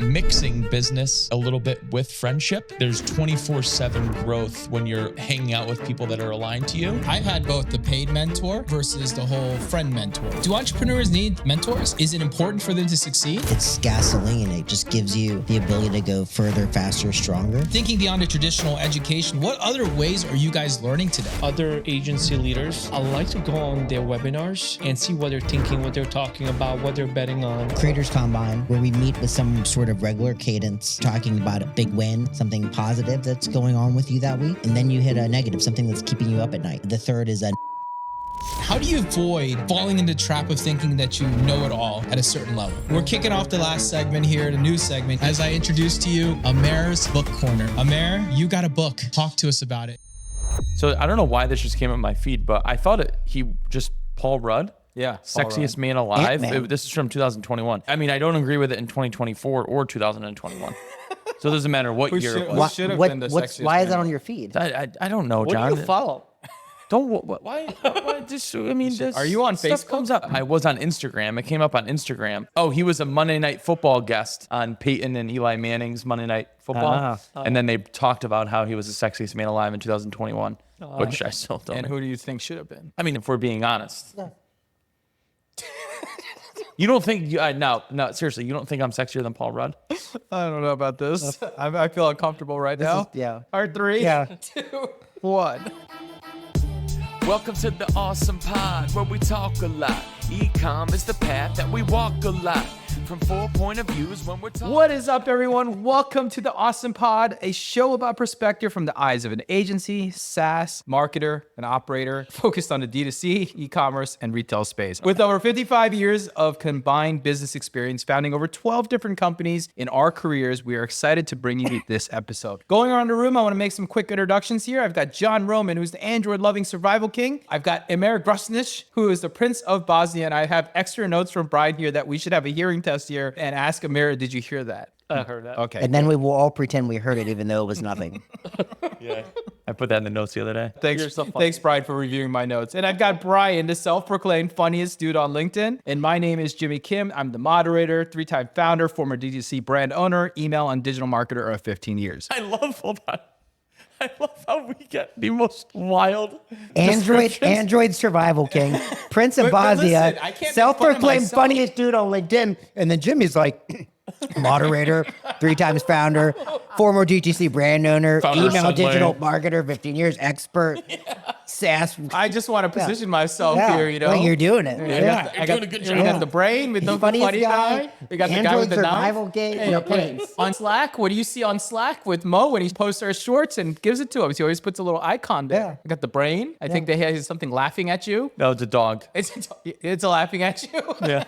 mixing business a little bit with friendship. There's 24/7 growth when you're hanging out with people that are aligned to you. I've had both the paid mentor versus the whole friend mentor. Do entrepreneurs need mentors? Is it important for them to succeed? It's gasoline. It just gives you the ability to go further, faster, stronger. Thinking beyond a traditional education, what other ways are you guys learning today? Other agency leaders, I like to go on their webinars and see what they're thinking, what they're talking about, what they're betting on. Creators Combine, where we meet with some sort of regular cadence, talking about a big win, something positive that's going on with you that week. And then you hit a negative, something that's keeping you up at night. The third is a How do you avoid falling into the trap of thinking that you know it all at a certain level? We're kicking off the last segment here, the news segment, as I introduce to you Amer's Book Corner. Amer, you got a book. Talk to us about it. So I don't know why this just came up my feed, but I thought Paul Rudd. Yeah. Sexiest Man Alive. Ant-Man. This is from 2021. I mean, I don't agree with it in 2024 or 2021. So it doesn't matter what year it was. should have been the sexiest why is man. that on your feed? I don't know, What John. do you follow? Why just, I mean, this Are you on stuff Facebook? comes up. I was on Instagram. It came up on Instagram. Oh, he was a Monday Night Football guest on Peyton and Eli Manning's Monday Night Football. And then they talked about how he was the sexiest man alive in 2021, which I still don't. And who do you think should have been? I mean, if we're being honest. You don't think, no, seriously, you don't think I'm sexier than Paul Rudd? I don't know about this. I feel uncomfortable right now. yeah. Our 3, Yeah. 2, 1. Welcome to the Awesome Pod, where we talk a lot. Ecom is the path that we walk a lot. From 4 point of views when we're talking. What is up, everyone? Welcome to the Awesome Pod, a show about perspective from the eyes of an agency, SaaS, marketer, and operator focused on the D2C, e-commerce, and retail space. With over 55 years of combined business experience, founding over 12 different companies in our careers, we are excited to bring you this episode. Going around the room, I want to make some quick introductions here. I've got John Roman, who's the Android-loving survival king. I've got Amer Grusnich, who is the Prince of Bosnia, and I have extra notes from Brian here that we should have a hearing test here and ask Amer, did you hear that? I heard that. Okay. And then we will all pretend we heard it, even though it was nothing. Yeah. I put that in the notes the other day. Thanks, Brian, for reviewing my notes. And I've got Brian, the self-proclaimed funniest dude on LinkedIn. And my name is Jimmy Kim. I'm the moderator, 3-time founder, former DTC brand owner, email and digital marketer of 15 years. Hold on. I love how we get the most wild Android survival king, Prince of But listen, Bosnia, I can't make fun of self-proclaimed myself. funniest dude on LinkedIn. And then Jimmy's like, moderator, 3 times founder, former DTC brand owner, Founder of email Sunlane. digital marketer, 15 years, expert, SaaS. I just want to position myself Yeah, here, you know? well, you're doing it. I got the brain with the Funniest funny guy. We got the guy Android with the survival knife. game. Hey, No hey, place. on Slack, what do you see on Slack with Mo when he posts our shorts and gives it to him? He always puts a little icon there. Yeah. I got the brain. I think they have something laughing at you. No, it's a dog. It's a laughing at you. Yeah.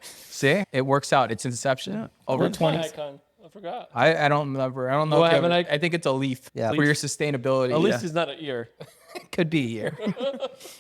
See, it works out. It's Inception. Over Where's my 20. icon? I forgot. I don't remember. I don't know. Do if I you have an have- icon? I think it's a leaf Yeah. for your sustainability. At least it's not an ear. Could be here.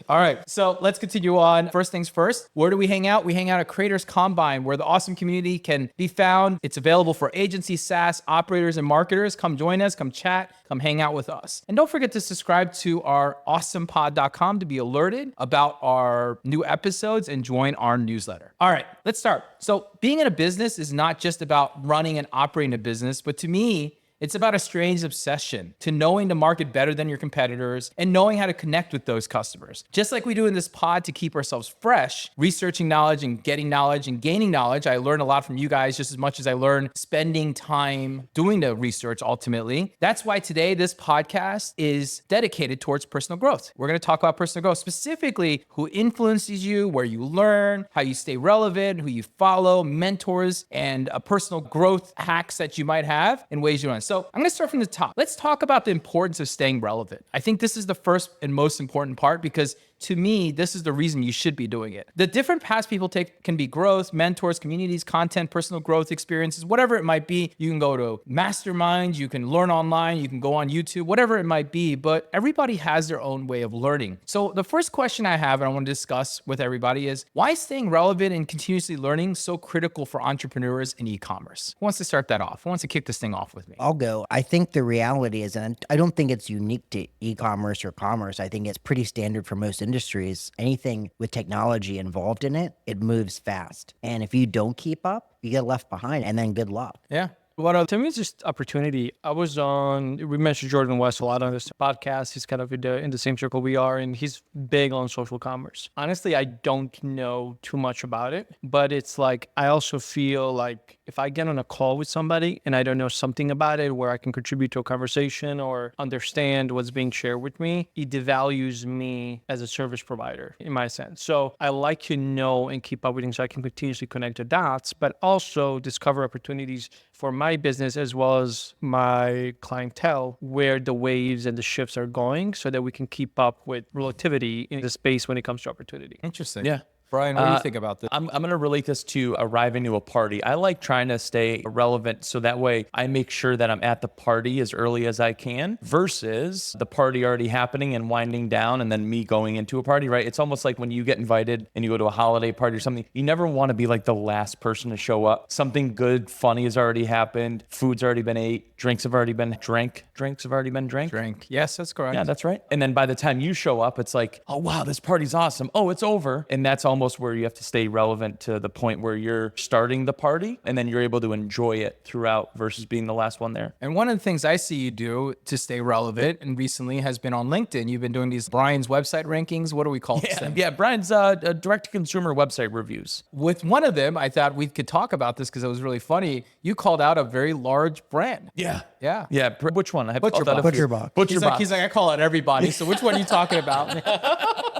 All right, so let's continue on. First things first, where do we hang out? We hang out at Creators Combine, where the awesome community can be found. It's available for agencies, SaaS, operators, and marketers. Come join us, come chat, come hang out with us. And don't forget to subscribe to our awesomepod.com to be alerted about our new episodes and join our newsletter. All right, let's start. So being in a business is not just about running and operating a business, but to me, it's about a strange obsession to knowing the market better than your competitors and knowing how to connect with those customers. Just like we do in this pod to keep ourselves fresh, researching knowledge and getting knowledge and gaining knowledge. I learn a lot from you guys just as much as I learn spending time doing the research ultimately. That's why today this podcast is dedicated towards personal growth. We're going to talk about personal growth, specifically who influences you, where you learn, how you stay relevant, who you follow, mentors, and personal growth hacks that you might have and ways you learn. So I'm going to start from the top. Let's talk about the importance of staying relevant. I think this is the first and most important part because to me, this is the reason you should be doing it. The different paths people take can be growth, mentors, communities, content, personal growth experiences, whatever it might be. You can go to mastermind, you can learn online, you can go on YouTube, whatever it might be, but everybody has their own way of learning. So the first question I have and I want to discuss with everybody is, why is staying relevant and continuously learning so critical for entrepreneurs in e-commerce? Who wants to start that off? Who wants to kick this thing off with me? I'll go. I think the reality is, and I don't think it's unique to e-commerce or commerce. I think it's pretty standard for most industries, anything with technology involved in it, it moves fast. And if you don't keep up, you get left behind, and then good luck. Yeah. To me, it's just opportunity. We mentioned Jordan West a lot on this podcast. He's kind of in the same circle we are, and he's big on social commerce. Honestly, I don't know too much about it, but it's like, I also feel like if I get on a call with somebody and I don't know something about it where I can contribute to a conversation or understand what's being shared with me, it devalues me as a service provider in my sense. So I like to know and keep up with things so I can continuously connect the dots, but also discover opportunities for my business as well as my clientele where the waves and the shifts are going so that we can keep up with relativity in the space when it comes to opportunity. Interesting. Yeah. Brian, what do you think about this? I'm going to relate this to arriving to a party. I like trying to stay relevant so that way I make sure that I'm at the party as early as I can versus the party already happening and winding down and then me going into a party, right? It's almost like when you get invited and you go to a holiday party or something, you never want to be like the last person to show up. Something good, funny has already happened. Food's already been ate. Drinks have already been drank. Drinks have already been drank. Drink. Yes, that's correct. Yeah, that's right. And then by the time you show up, it's like, oh, wow, this party's awesome. Oh, it's over. And that's almost where you have to stay relevant to the point where you're starting the party and then you're able to enjoy it throughout versus being the last one there. And one of the things I see you do to stay relevant and recently has been on LinkedIn. You've been doing these Brian's website rankings. What do we call this thing? Yeah, Brian's direct-to-consumer website reviews. With one of them, I thought we could talk about this because it was really funny. You called out a very large brand. Yeah. Yeah. Yeah, which one? I have Butcher called out a Box. few. Butcher Box. Butcher He's Box. like, I call out everybody. So which one are you talking about?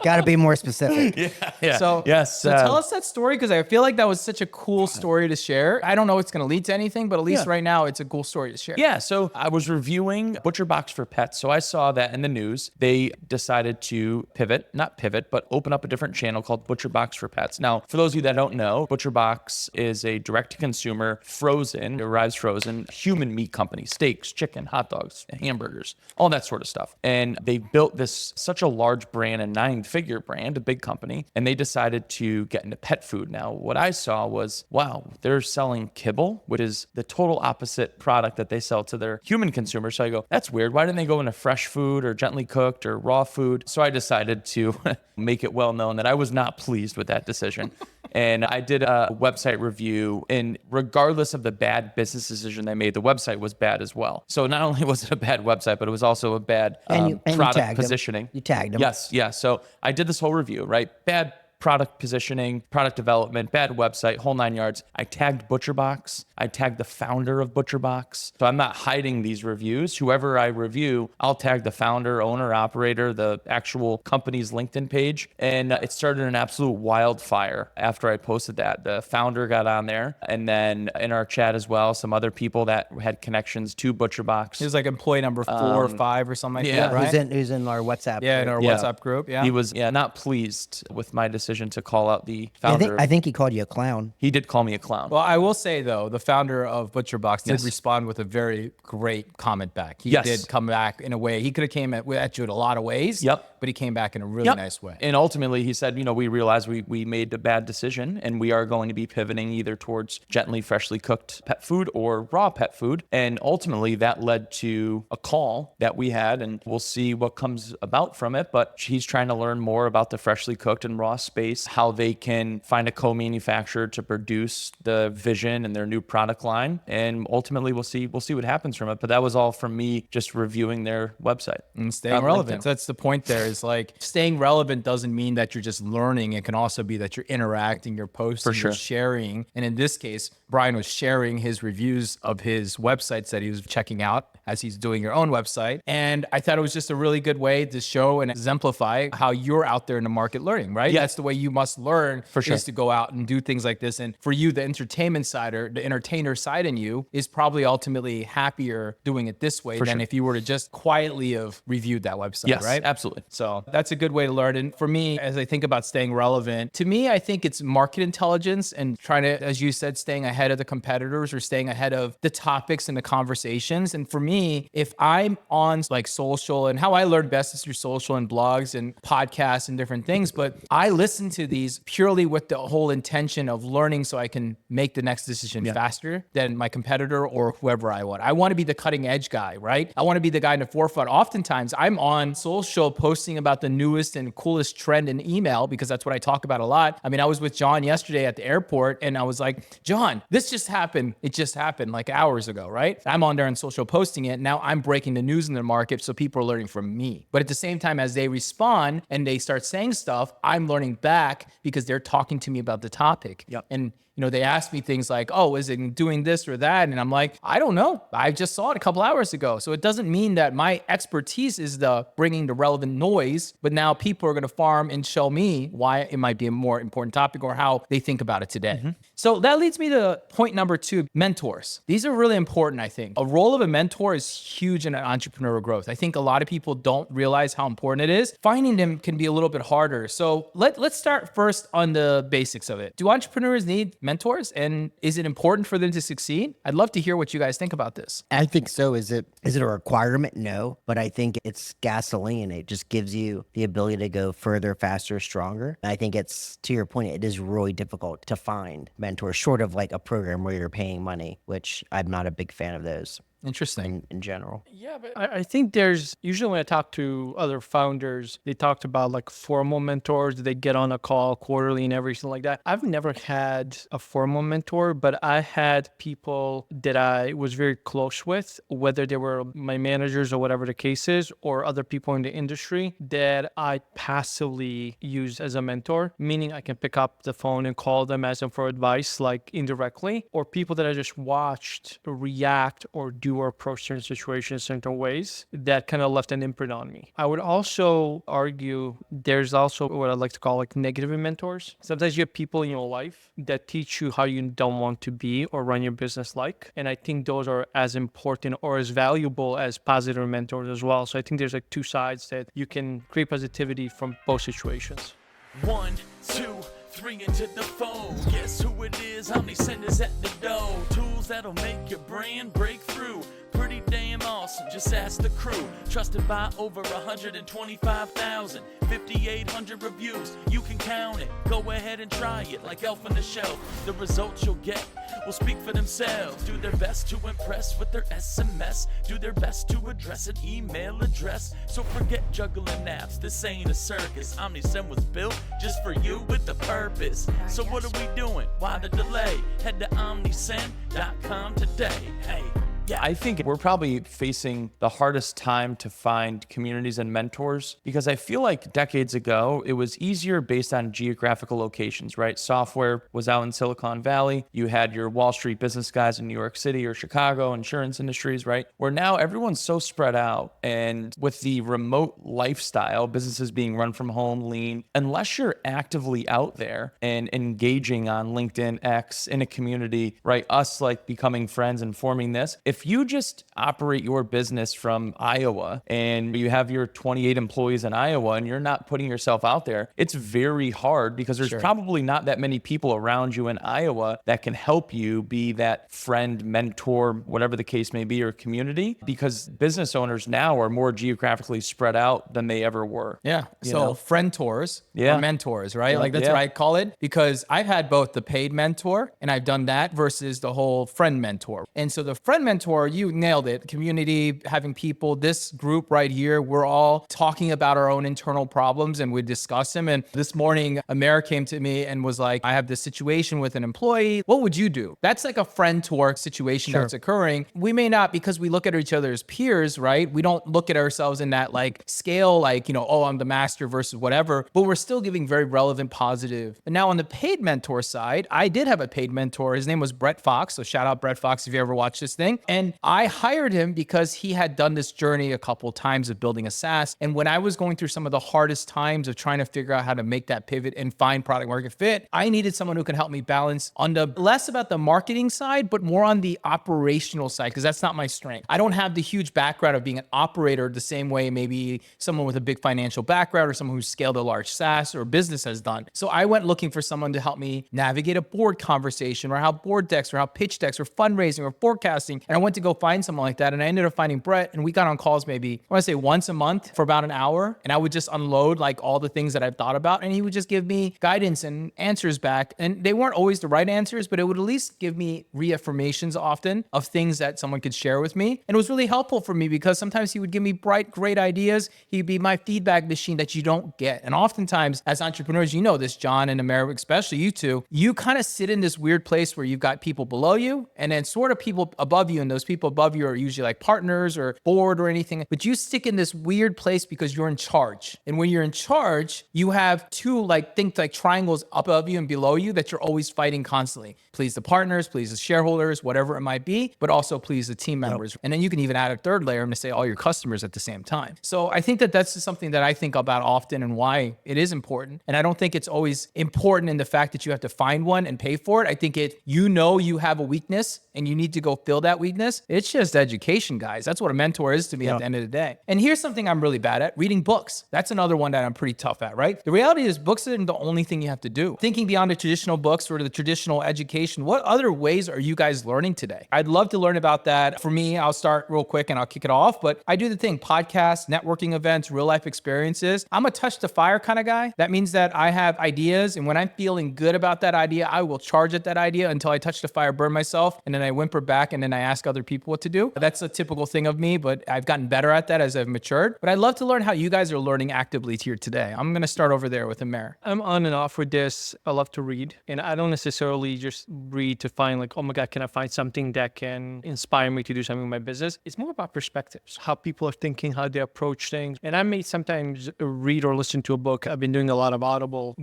Got to be more specific. Yeah. So, yes. so tell us that story because I feel like that was such a cool story to share. I don't know if it's going to lead to anything, but at least right now it's a cool story to share. Yeah, so I was reviewing Butcher Box for Pets. So I saw that in the news. They decided to not pivot, but open up a different channel called Butcher Box for Pets. Now, for those of you that don't know, Butcher Box is a direct-to-consumer frozen, it arrives frozen, human meat company, steaks, chicken, hot dogs, hamburgers, all that sort of stuff. And they built this such a large brand, a 9-figure brand, a big company, and they decided to get into pet food. Now, what I saw was, wow, they're selling kibble, which is the total opposite product that they sell to their human consumers. So I go, that's weird. Why didn't they go into fresh food or gently cooked or raw food? So I decided to make it well known that I was not pleased with that decision. And I did a website review, and regardless of the bad business decision they made, the website was bad as well. So not only was it a bad website, but it was also a bad And you product tagged 'em. positioning. You tagged 'em. Yes, yeah. So I did this whole review, right? Bad product positioning, product development, bad website, whole 9 yards. I tagged ButcherBox. I tagged the founder of ButcherBox. So I'm not hiding these reviews. Whoever I review, I'll tag the founder, owner, operator, the actual company's LinkedIn page. And it started an absolute wildfire after I posted that. The founder got on there. And then in our chat as well, some other people that had connections to ButcherBox. He was like employee number 4 or 5 or something like yeah, that, right? Who's in our WhatsApp? Yeah, in group. our Yeah. WhatsApp group. Yeah. He was not pleased with my decision to call out the I founder. think he called you a clown. He did call me a clown. Well, I will say though, the founder of ButcherBox did Yes. respond with a very great comment back. He Yes. did come back in a way. He could have came at you in a lot of ways. Yep. But he came back in a really nice way. And ultimately, he said, we realized we made a bad decision and we are going to be pivoting either towards gently, freshly cooked pet food or raw pet food. And ultimately, that led to a call that we had, and we'll see what comes about from it. But he's trying to learn more about the freshly cooked and raw space, how they can find a co-manufacturer to produce the vision and their new product line. And ultimately, we'll see what happens from it. But that was all from me just reviewing their website. And staying On relevant. LinkedIn. That's the point there is like staying relevant doesn't mean that you're just learning. It can also be that you're interacting, you're posting, sure. you're sharing. And in this case, Brian was sharing his reviews of his websites that he was checking out as he's doing your own website. And I thought it was just a really good way to show and exemplify how you're out there in the market learning, right? Yeah. That's the way you must learn For sure. is to go out and do things like this. And for you, the entertainment side or the entertainer side in you is probably ultimately happier doing it this way than sure. if you were to just quietly have reviewed that website, Yes, right? absolutely. So that's a good way to learn. And for me, as I think about staying relevant, to me, I think it's market intelligence and trying to, as you said, staying ahead ahead of the competitors or staying ahead of the topics and the conversations. And for me, if I'm on like social, and how I learn best is through social and blogs and podcasts and different things, but I listen to these purely with the whole intention of learning so I can make the next decision faster than my competitor or whoever I want. I want to be the cutting edge guy, right? I want to be the guy in the forefront. Oftentimes I'm on social posting about the newest and coolest trend in email because that's what I talk about a lot. I mean, I was with John yesterday at the airport and I was like, John, this just happened. It just happened like hours ago, right? I'm on there on social posting it. Now I'm breaking the news in the market so people are learning from me. But at the same time, as they respond and they start saying stuff, I'm learning back because they're talking to me about the topic. And they ask me things like, oh, is it doing this or that? And I'm like, I don't know. I just saw it a couple hours ago. So it doesn't mean that my expertise is the bringing the relevant noise, but now people are going to farm and show me why it might be a more important topic or how they think about it today. So that leads me to point number 2, mentors. These are really important, I think. A role of a mentor is huge in an entrepreneurial growth. I think a lot of people don't realize how important it is. Finding them can be a little bit harder. So let's start first on the basics of it. Do entrepreneurs need mentors, and is it important for them to succeed? I'd love to hear what you guys think about this. I think so. Is it a requirement? No, but I think it's gasoline. It just gives you the ability to go further, faster, stronger. And I think it's, to your point, it is really difficult to find mentors short of like a program where you're paying money, which I'm not a big fan of those. Interesting. In general. Yeah, but I think there's usually when I talk to other founders, they talked about like formal mentors. They get on a call quarterly and everything like that. I've never had a formal mentor, but I had people that I was very close with, whether they were my managers or whatever the case is, or other people in the industry that I passively used as a mentor, meaning I can pick up the phone and call them, ask them for advice, like indirectly, or people that I just watched react or do or approach certain situations certain ways that kind of left an imprint on me. I would also argue there's also what I like to call like negative mentors. Sometimes you have people in your life that teach you how you don't want to be or run your business like. And I think those are as important or as valuable as positive mentors as well. So I think there's like two sides that you can create positivity from both situations. 1, 2, 3 into the phone. Guess who it is? Omnisenders at the door. Tools that'll make your brand break through. Pretty damn awesome, just ask the crew. Trusted by over 125,000, 5,800 reviews, you can count it. Go ahead and try it like Elf on the Shelf. The results you'll get will speak for themselves. Do their best to impress with their SMS. Do their best to address an email address. So forget juggling apps, this ain't a circus. Omnisend was built just for you with a purpose. So what are we doing? Why the delay? Head to omnisend.com today. Hey. Yeah, I think we're probably facing the hardest time to find communities and mentors because I feel like decades ago, it was easier based on geographical locations, right? Software was out in Silicon Valley. You had your Wall Street business guys in New York City or Chicago, insurance industries, right? Where now everyone's so spread out. And with the remote lifestyle, businesses being run from home, lean, unless you're actively out there and engaging on LinkedIn, X, in a community, right? Us like becoming friends and forming this. If you just operate your business from Iowa and you have your 28 employees in Iowa and you're not putting yourself out there, it's very hard because there's probably not that many people around you in Iowa that can help you be that friend, mentor, whatever the case may be, or community, because business owners now are more geographically spread out than they ever were. Yeah. So friendtors or mentors, right? Yeah. Like that's what I call it, because I've had both the paid mentor and I've done that versus the whole friend mentor. And so the friend mentor, you nailed it. Community, having people, this group right here, we're all talking about our own internal problems and we discuss them. And this morning, Amer came to me and was like, I have this situation with an employee. What would you do? That's like a friend-to situation that's occurring. We may not, because we look at each other as peers, right? We don't look at ourselves in that like scale, like, oh, I'm the master versus whatever, but we're still giving very relevant, positive. And now on the paid mentor side, I did have a paid mentor. His name was Brett Fox. So shout out Brett Fox if you ever watch this thing. And I hired him because he had done this journey a couple of times of building a SaaS. And when I was going through some of the hardest times of trying to figure out how to make that pivot and find product market fit, I needed someone who can help me balance on the less about the marketing side, but more on the operational side, because that's not my strength. I don't have the huge background of being an operator the same way maybe someone with a big financial background or someone who's scaled a large SaaS or business has done. So I went looking for someone to help me navigate a board conversation or how board decks or how pitch decks or fundraising or forecasting. And I went to go find someone like that. And I ended up finding Brett, and we got on calls maybe, I want to say once a month for about an hour. And I would just unload like all the things that I've thought about. And he would just give me guidance and answers back. And they weren't always the right answers, but it would at least give me reaffirmations often of things that someone could share with me. And it was really helpful for me because sometimes he would give me bright, great ideas. He'd be my feedback machine that you don't get. And oftentimes as entrepreneurs, you know this, John and Amer, especially you two, you kind of sit in this weird place where you've got people below you and then sort of people above you. And those people above you are usually like partners or board or anything, but you stick in this weird place because you're in charge. And when you're in charge, you have two think triangles above you and below you that you're always fighting constantly. Please the partners, please the shareholders, whatever it might be, but also please the team members. Yep. And then you can even add a third layer and to say all your customers at the same time. So I think that that's something that I think about often and why it is important. And I don't think it's always important in the fact that you have to find one and pay for it. I think you have a weakness and you need to go fill that weakness. It's just education, guys. That's what a mentor is to me at the end of the day. And here's something I'm really bad at, reading books. That's another one that I'm pretty tough at, right? The reality is books aren't the only thing you have to do. Thinking beyond the traditional books or the traditional education, what other ways are you guys learning today? I'd love to learn about that. For me, I'll start real quick and I'll kick it off, but I do the thing, podcasts, networking events, real life experiences. I'm a touch the fire kind of guy. That means that I have ideas, and when I'm feeling good about that idea, I will charge at that idea until I touch the fire, burn myself, and then I whimper back and then I ask other people what to do. That's a typical thing of me, but I've gotten better at that as I've matured. But I'd love to learn how you guys are learning actively here today. I'm going to start over there with Amer. I'm on and off with this. I love to read, and I don't necessarily just read to find oh my God, can I find something that can inspire me to do something in my business? It's more about perspectives, how people are thinking, how they approach things. And I may sometimes read or listen to a book. I've been doing a lot of Audible,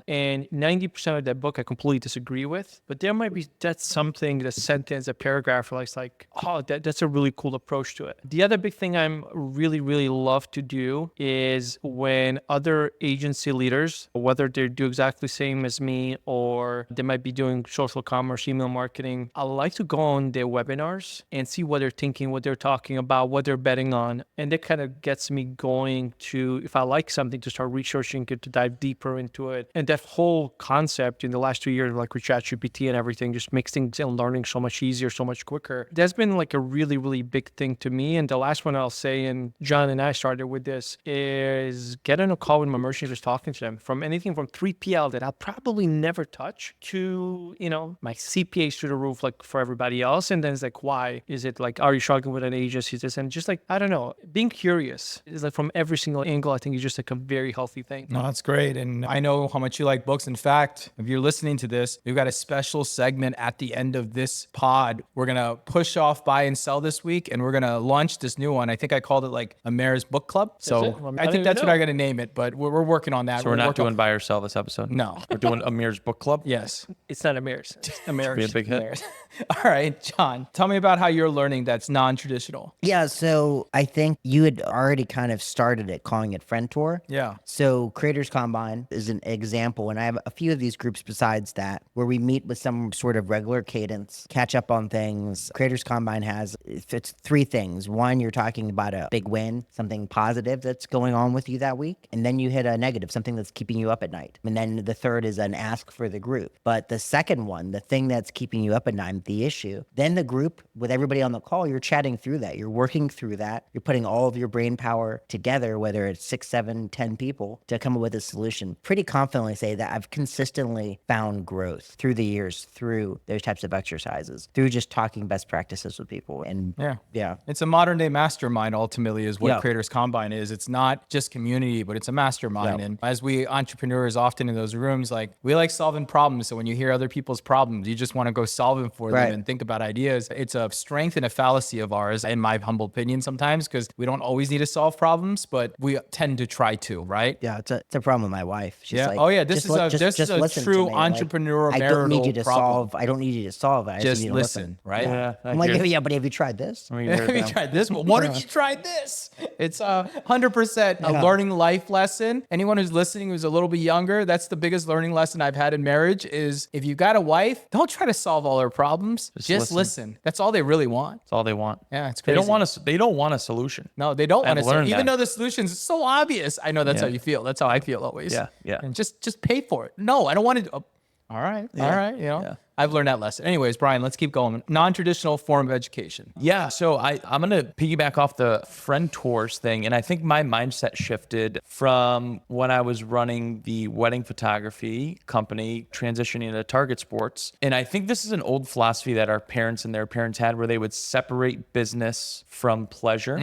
and 90% of that book I completely disagree with. But there might be that's something, the sentence, a paragraph, that's a really cool approach to it. The other big thing I'm really, really love to do is when other agency leaders, whether they do exactly the same as me or they might be doing social commerce, email marketing, I like to go on their webinars and see what they're thinking, what they're talking about, what they're betting on. And that kind of gets me going to, if I like something, to start researching it, to dive deeper into it. And that whole concept in the last 2 years, with ChatGPT and everything, just makes things and learning so much easier, so much quicker. That's been a really, really big thing to me. And the last one I'll say, and John and I started with this, is getting a call with my merchants, just talking to them, from anything from 3PL that I'll probably never touch to, my CPAs through the roof, for everybody else. And then it's why? Is it are you struggling with an agency? And just I don't know, being curious is from every single angle, I think is just a very healthy thing. No, that's great. And I know how much you like books. In fact, if you're listening to this, we've got a special segment at the end of this pod. We're going to push off buy and sell this week, and we're going to launch this new one. I think I called it Amer's Book Club. So I think that's what I'm going to name it, but we're working on that. So we're not doing buy or sell this episode? No. We're doing Amer's Book Club? Yes. It's not Amer's. It's Amer's. Be a big hit. All right, John, tell me about how you're learning that's non-traditional. Yeah, so I think you had already kind of started it, calling it Friendtor. Yeah. So Creators Combine is an example, and I have a few of these groups besides that, where we meet with some sort of regular cadence, catch up on things. Creators Combine it's three things. One, you're talking about a big win, something positive that's going on with you that week, and then you hit a negative, something that's keeping you up at night. And then the third is an ask for the group. But the second one, the thing that's keeping you up at night, the issue, then the group with everybody on the call, you're chatting through that. You're working through that. You're putting all of your brain power together, whether it's 6, 7, 10 people, to come up with a solution. Pretty confidently say that I've consistently found growth through the years, through those types of exercises, through just talking best practices with people. And yeah. It's a modern day mastermind, ultimately, is what Creators Combine is. It's not just community, but it's a mastermind. And as we entrepreneurs often in those rooms, we like solving problems. So when you hear other people's problems, you just want to go solve them for them and think about ideas. It's a strength and a fallacy of ours, in my humble opinion, sometimes, because we don't always need to solve problems, but we tend to try to, right? Yeah, it's a problem with my wife. She's This is a true entrepreneurial I don't need you to solve. I don't need you to solve it. I just need you to listen, right? Yeah. I'm like, Here. yeah, but have you tried this? Let me hear Have you them. tried this? Well, what if you tried this? It's 100% a learning life lesson. Anyone who's listening who's a little bit younger, that's the biggest learning lesson I've had in marriage is if you got a wife, don't try to solve all her problems. Just listen. That's all they really want. That's all they want. Yeah, it's They crazy. don't want a. They don't want a solution. No, they don't want I've to. learned Even that. though the solution's so obvious, I know that's how you feel. That's how I feel always. Yeah, yeah. And just pay for it. No, I don't want to. All right, all right. You know, yeah. I've learned that lesson. Anyways, Brian, let's keep going. Non-traditional form of education. Yeah, so I'm gonna piggyback off the friendtors thing, and I think my mindset shifted from when I was running the wedding photography company, transitioning to Target Sports. And I think this is an old philosophy that our parents and their parents had, where they would separate business from pleasure.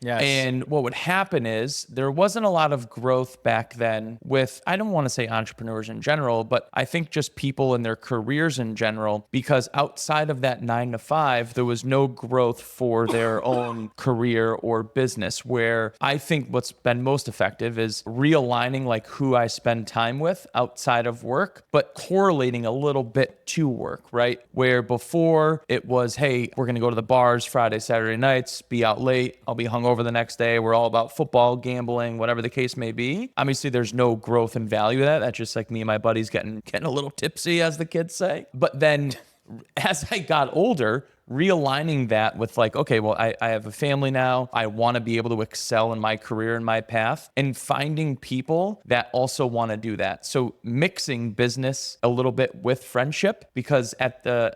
Yes. And what would happen is there wasn't a lot of growth back then with, I don't want to say entrepreneurs in general, but I think just people in their careers in general, because outside of that 9 to 5, there was no growth for their own career or business. Where I think what's been most effective is realigning like who I spend time with outside of work, but correlating a little bit to work, right? Where before it was, hey, we're going to go to the bars Friday, Saturday nights, be out late, I'll be hungover the next day. We're all about football, gambling, whatever the case may be. Obviously, there's no growth and value to that. That's just like me and my buddies getting a little tipsy, as the kids say. But then as I got older, realigning that with like, okay, well, I have a family now. I want to be able to excel in my career and my path, and finding people that also want to do that. So mixing business a little bit with friendship, because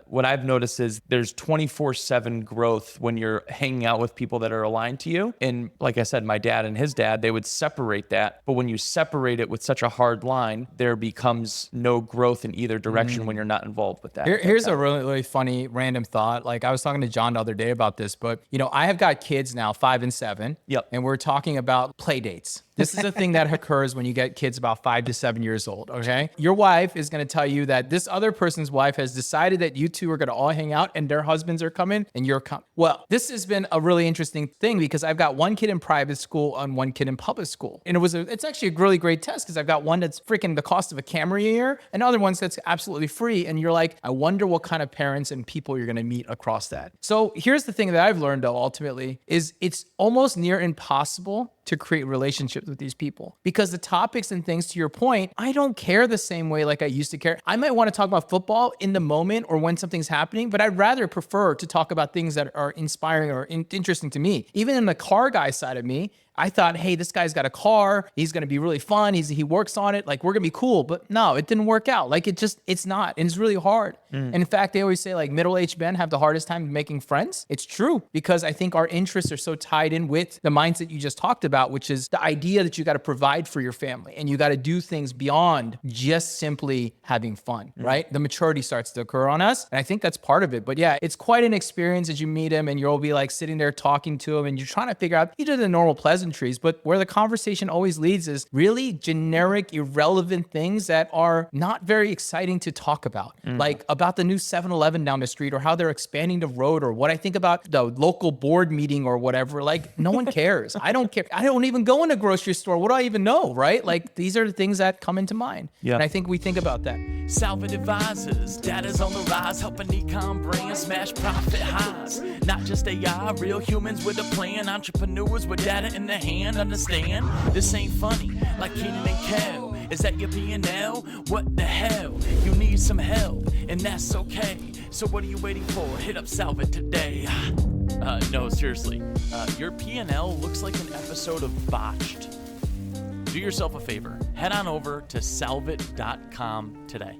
what I've noticed is there's 24/7 growth when you're hanging out with people that are aligned to you. And like I said, my dad and his dad, they would separate that. But when you separate it with such a hard line, there becomes no growth in either direction when you're not involved with that. Here's a really, really funny random thought. Like I was talking to John the other day about this, but I have got kids now, 5 and 7. Yep. And we're talking about play dates. This is a thing that occurs when you get kids about 5 to 7 years old, okay? Your wife is going to tell you that this other person's wife has decided that you two are going to all hang out and their husbands are coming and you're coming. Well, this has been a really interesting thing because I've got one kid in private school and one kid in public school. And it's actually a really great test because I've got one that's freaking the cost of a camera a year and other ones that's absolutely free. And you're like, I wonder what kind of parents and people you're going to meet across that. So here's the thing that I've learned though, ultimately, is it's almost near impossible to create relationships with these people because the topics and things, to your point, I don't care the same way like I used to care. I might want to talk about football in the moment or when something's happening, but I'd rather prefer to talk about things that are inspiring or interesting to me. Even in the car guy side of me, I thought, hey, this guy's got a car. He's going to be really fun. He works on it. Like, we're going to be cool. But no, it didn't work out. Like, it's not. And it's really hard. And in fact, they always say, like, middle-aged men have the hardest time making friends. It's true because I think our interests are so tied in with the mindset you just talked about, which is the idea that you got to provide for your family and you got to do things beyond just simply having fun, right? The maturity starts to occur on us. And I think that's part of it. But yeah, it's quite an experience as you meet him and you'll be like sitting there talking to him and you're trying to figure out, you do the normal pleasantries, but where the conversation always leads is really generic, irrelevant things that are not very exciting to talk about. Like about the new 7-Eleven down the street or how they're expanding the road or what I think about the local board meeting or whatever. Like no one cares. I don't care. I don't even go in a grocery store. What do I even know, right? Like these are the things that come into mind. Yeah. And I think we think about that. Salvin advisors, data's on the rise, helping ecom brands smash profit highs. Not just AI, real humans with a plan, entrepreneurs with data in their hand. Understand? This ain't funny, like Keenan and Kel. Is that your P&L? What the hell? You need some help, and that's okay. So what are you waiting for? Hit up Salvin today. No, seriously. Your P&L looks like an episode of Botched. Do yourself a favor. Head on over to salvit.com today.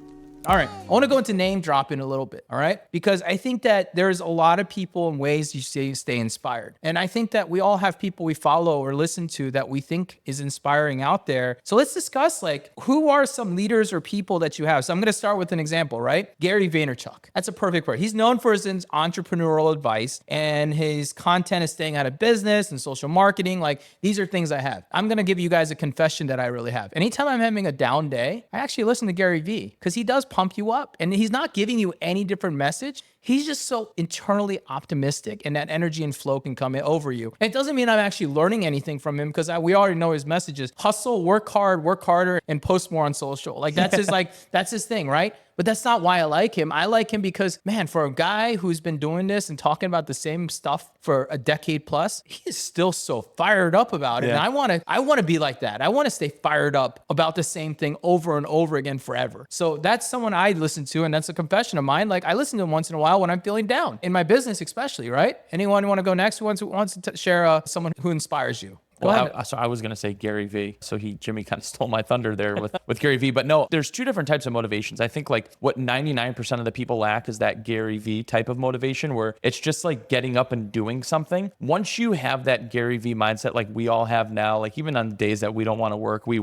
All right. I want to go into name dropping a little bit. All right. Because I think that there's a lot of people and ways you stay inspired. And I think that we all have people we follow or listen to that we think is inspiring out there. So let's discuss like who are some leaders or people that you have. So I'm going to start with an example, right? Gary Vaynerchuk. That's a perfect word. He's known for his entrepreneurial advice and his content is staying out of business and social marketing. Like these are things I have. I'm going to give you guys a confession that I really have. Anytime I'm having a down day, I actually listen to Gary V because he does pump you up and he's not giving you any different message. he's just so internally optimistic, and that energy and flow can come in over you. It doesn't mean I'm actually learning anything from him, because we already know his messages: hustle, work hard, work harder, and post more on social. Like that's his that's his thing, right? But that's not why I like him. I like him because, man, for a guy who's been doing this and talking about the same stuff for a decade plus, he is still so fired up about it. Yeah. And I want to be like that. I want to stay fired up about the same thing over and over again forever. So that's someone I listen to, and that's a confession of mine. Like, I listen to him once in a while when I'm feeling down in my business, especially, right? Anyone want to go next? Who wants to share someone who inspires you? Go ahead. So I was going to say Gary V. So Jimmy kind of stole my thunder there with Gary V. But no, there's two different types of motivations. I think like what 99% of the people lack is that Gary V type of motivation, where it's just like getting up and doing something. Once you have that Gary V mindset, like we all have now, like even on days that we don't want to work, we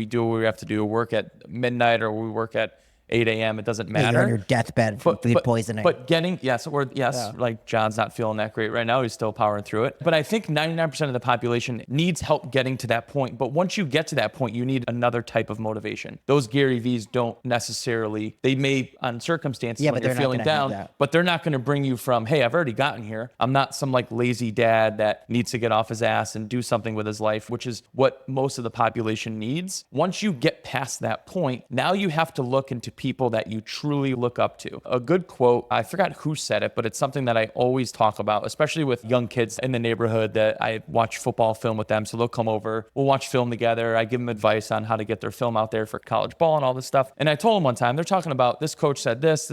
do what we have to do, work at midnight or we work at 8 a.m. It doesn't matter. You're on your deathbed from food poisoning. But like John's not feeling that great right now. He's still powering through it. But I think 99% of the population needs help getting to that point. But once you get to that point, you need another type of motivation. Those Gary V's don't necessarily, they may on circumstances when you're feeling down, but they're not going to bring you from, hey, I've already gotten here. I'm not some like lazy dad that needs to get off his ass and do something with his life, which is what most of the population needs. Once you get past that point, now you have to look into people that you truly look up to. A good quote, I forgot who said it, but it's something that I always talk about, especially with young kids in the neighborhood that I watch football film with them. So they'll come over, we'll watch film together. I give them advice on how to get their film out there for college ball and all this stuff. And I told them one time, they're talking about this coach said this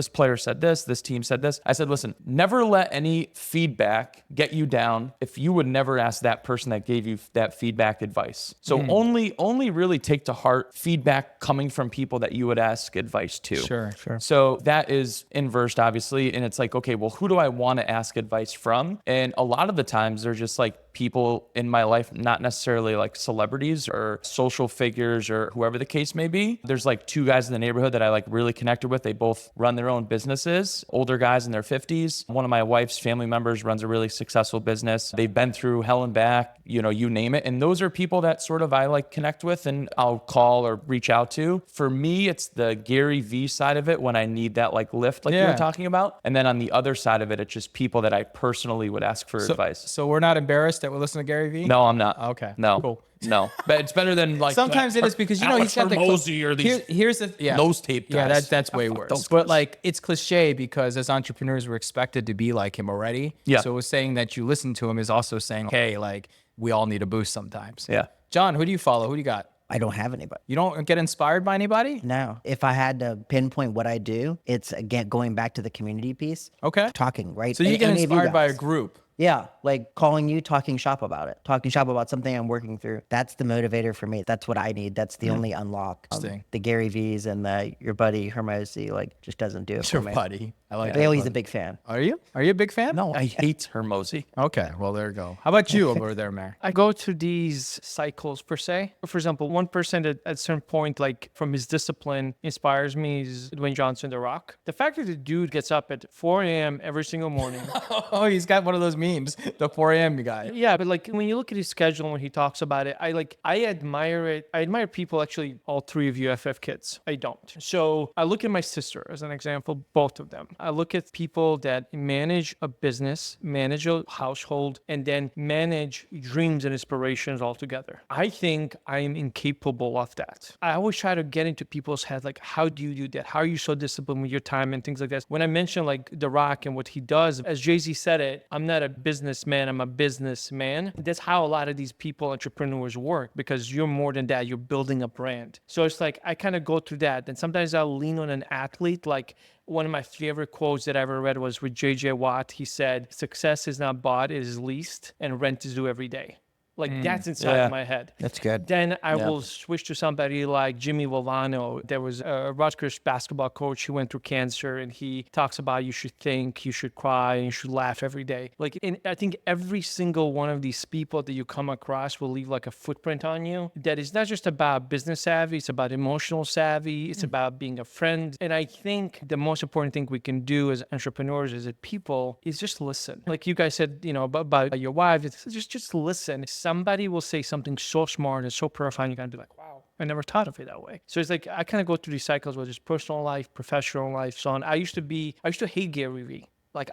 player said this team said this. I said, listen, never let any feedback get you down if you would never ask that person that gave you that feedback advice. So only really take to heart feedback coming from people that you would ask advice to. Sure. So that is inversed, obviously. And it's like, okay, well, who do I want to ask advice from? And a lot of the times they're just like people in my life, not necessarily like celebrities or social figures or whoever the case may be. There's like two guys in the neighborhood that I like really connected with. They both run their own businesses, older guys in their 50s. One of my wife's family members runs a really successful business. They've been through hell and back, you name it. And those are people that sort of I like connect with and I'll call or reach out to. For me, it's the Gary V side of it when I need that like lift, like you were talking about. And then on the other side of it, it's just people that I personally would ask for advice. So we're not embarrassed that we're listening to Gary V? No, I'm not. Okay. No. Cool. No. But it's better than like sometimes it is because he's got the or these here's the nose tape guys. Yeah, that's way worse. But like it's cliche because as entrepreneurs we're expected to be like him already. Yeah. So saying that you listen to him is also saying, hey, like we all need a boost sometimes. Yeah. John, who do you follow? Who do you got? I don't have anybody. You don't get inspired by anybody? No. If I had to pinpoint what I do, it's again going back to the community piece. Okay. Talking, right? So you get Any of you inspired by a guys. group. Yeah, like calling you, talking shop about it, talking shop about something I'm working through. That's the motivator for me. That's what I need. That's the only unlock. The Gary V's and your buddy Hermosi like just doesn't do it for Your me. buddy. I like Leo, he's a big fan. Are you? Are you a big fan? No, I hate Hermosi. Okay, well there you go. How about you over there, Amer? I go through these cycles per se. For example, one person at a certain point, like from his discipline, inspires me is Dwayne Johnson, The Rock. The fact that the dude gets up at 4 a.m. every single morning. Oh, he's got one of those memes, the 4 a.m. guy. Yeah, but like when you look at his schedule and when he talks about it, I admire it. I admire people, actually, all three of you FF kids. I don't. So I look at my sister as an example, both of them. I look at people that manage a business, manage a household, and then manage dreams and inspirations all together. I think I am incapable of that. I always try to get into people's heads, like, how do you do that? How are you so disciplined with your time and things like that? When I mention like The Rock and what he does, as Jay-Z said it, I'm not a businessman, I'm a businessman. That's how a lot of these people, entrepreneurs, work, because you're more than that. You're building a brand. So it's like, I kind of go through that. And sometimes I'll lean on an athlete. Like one of my favorite quotes that I ever read was with JJ Watt. He said, success is not bought, it is leased, and rent is due every day. Like that's inside my head. That's good. Then I will switch to somebody like Jimmy Volano. There was a Rutgers basketball coach who went through cancer, and he talks about you should think, you should cry, and you should laugh every day. Like, I think every single one of these people that you come across will leave like a footprint on you that is not just about business savvy, it's about emotional savvy, it's about being a friend. And I think the most important thing we can do as entrepreneurs, as a people, is just listen. Like you guys said, about your wife, it's just listen. Somebody will say something so smart and so profound, you're gonna be like, wow, I never thought of it that way. So it's like I kind of go through these cycles where just personal life, professional life, so on. I used to hate Gary Vee. Like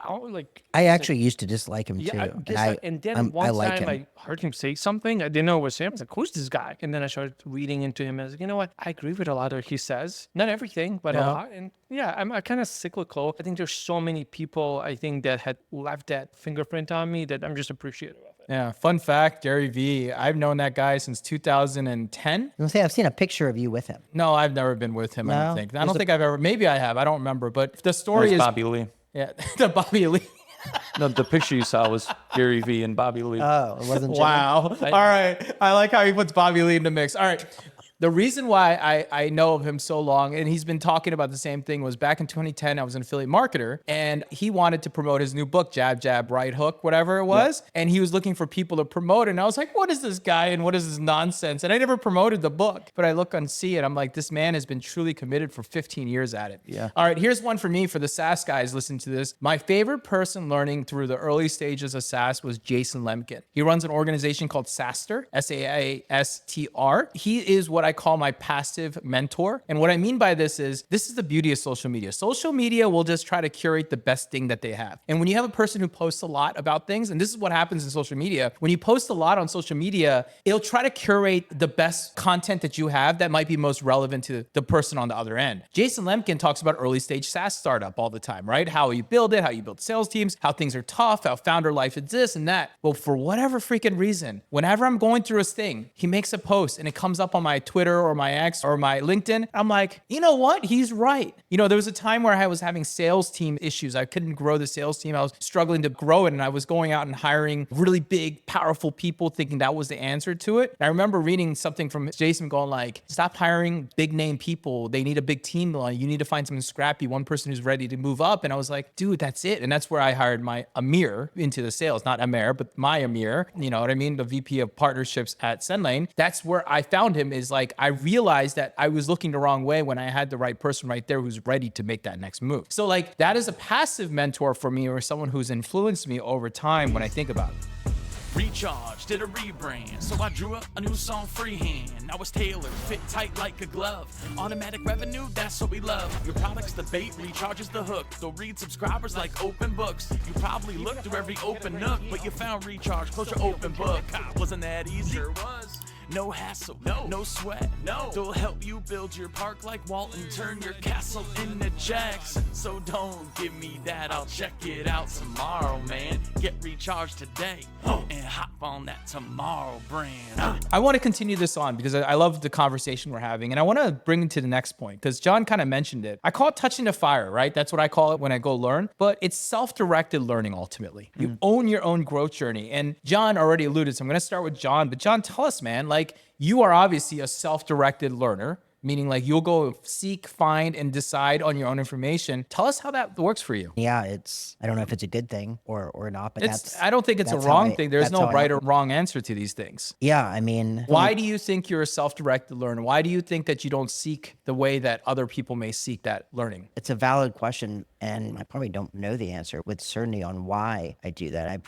I actually used to dislike him too. yeah, and then one I like time him. I heard him say something. I didn't know it was him. I was like, who's this guy? And then I started reading into him. And I was like, you know what? I agree with a lot of he says. Not everything, but a lot. And yeah, I'm kind of cyclical. I think there's so many people, I think, that had left that fingerprint on me that I'm just appreciative of it. Yeah. Fun fact, Gary Vee, I've known that guy since 2010. I'll say I've seen a picture of you with him. No, I've never been with him, I No? don't think. I don't think I've ever, maybe I have. I don't remember. But the story Where's is. Bobby Lee? Yeah, the Bobby Lee. No, the picture you saw was Gary Vee and Bobby Lee. Oh, it wasn't Jimmy? Wow. All right. I like how he puts Bobby Lee in the mix. All right. The reason why I know of him so long, and he's been talking about the same thing, was back in 2010, I was an affiliate marketer, and he wanted to promote his new book, Jab, Jab, Right Hook, whatever it was. Yeah. And he was looking for people to promote it. And I was like, what is this guy and what is this nonsense? And I never promoted the book, but I look and see it. I'm like, this man has been truly committed for 15 years at it. Yeah. All right, here's one for me, for the SaaS guys listening to this. My favorite person learning through the early stages of SaaS was Jason Lemkin. He runs an organization called SaaStr, SaaStr. He is what I call my passive mentor. And what I mean by this is the beauty of social media. Social media will just try to curate the best thing that they have. And when you have a person who posts a lot about things, and this is what happens in social media, when you post a lot on social media, it'll try to curate the best content that you have that might be most relevant to the person on the other end. Jason Lemkin talks about early stage SaaS startup all the time, right? How you build it, how you build sales teams, how things are tough, how founder life is this and that. Well, for whatever freaking reason, whenever I'm going through his thing, he makes a post and it comes up on my Twitter or my X or my LinkedIn. I'm like, you know what? He's right. You know, there was a time where I was having sales team issues. I couldn't grow the sales team. I was struggling to grow it. And I was going out and hiring really big, powerful people thinking that was the answer to it. And I remember reading something from Jason going like, stop hiring big name people. They need a big team. You need to find someone scrappy, one person who's ready to move up. And I was like, dude, that's it. And that's where I hired my Amer into the sales, not Amer, but my Amer, you know what I mean? The VP of partnerships at SendLane. That's where I found him, is like, I realized that I was looking the wrong way when I had the right person right there who's ready to make that next move. So like, that is a passive mentor for me, or someone who's influenced me over time when I think about it. Recharge did a rebrand, so I drew up a new song freehand. Now it's tailored, fit tight like a glove. Automatic revenue, that's what we love. Your product's the bait, Recharge is the hook. They'll read subscribers like open books. You probably looked through every open nook, but you found Recharge, close your open book. Wasn't that easy? Sure was. No hassle, no sweat, they'll help you build your park like Walton, turn your castle into Jackson. So don't give me that, I'll check it out tomorrow, man. Get Recharged today and hop on that tomorrow brand. I want to continue this on because I love the conversation we're having, and I want to bring it to the next point because John kind of mentioned it. I call it touching the fire, right? That's what I call it when I go learn, but it's self-directed learning ultimately. You own your own growth journey. And John already alluded, so I'm going to start with John, but John, tell us, man, like, you are obviously a self-directed learner, meaning like you'll go seek, find, and decide on your own information. Tell us how that works for you. Yeah, I don't know if it's a good thing or not, but I don't think it's a wrong thing. There's no right or wrong answer to these things. Yeah, I mean. Why do you think you're a self-directed learner? Why do you think that you don't seek the way that other people may seek that learning? It's a valid question, and I probably don't know the answer with certainty on why I do that.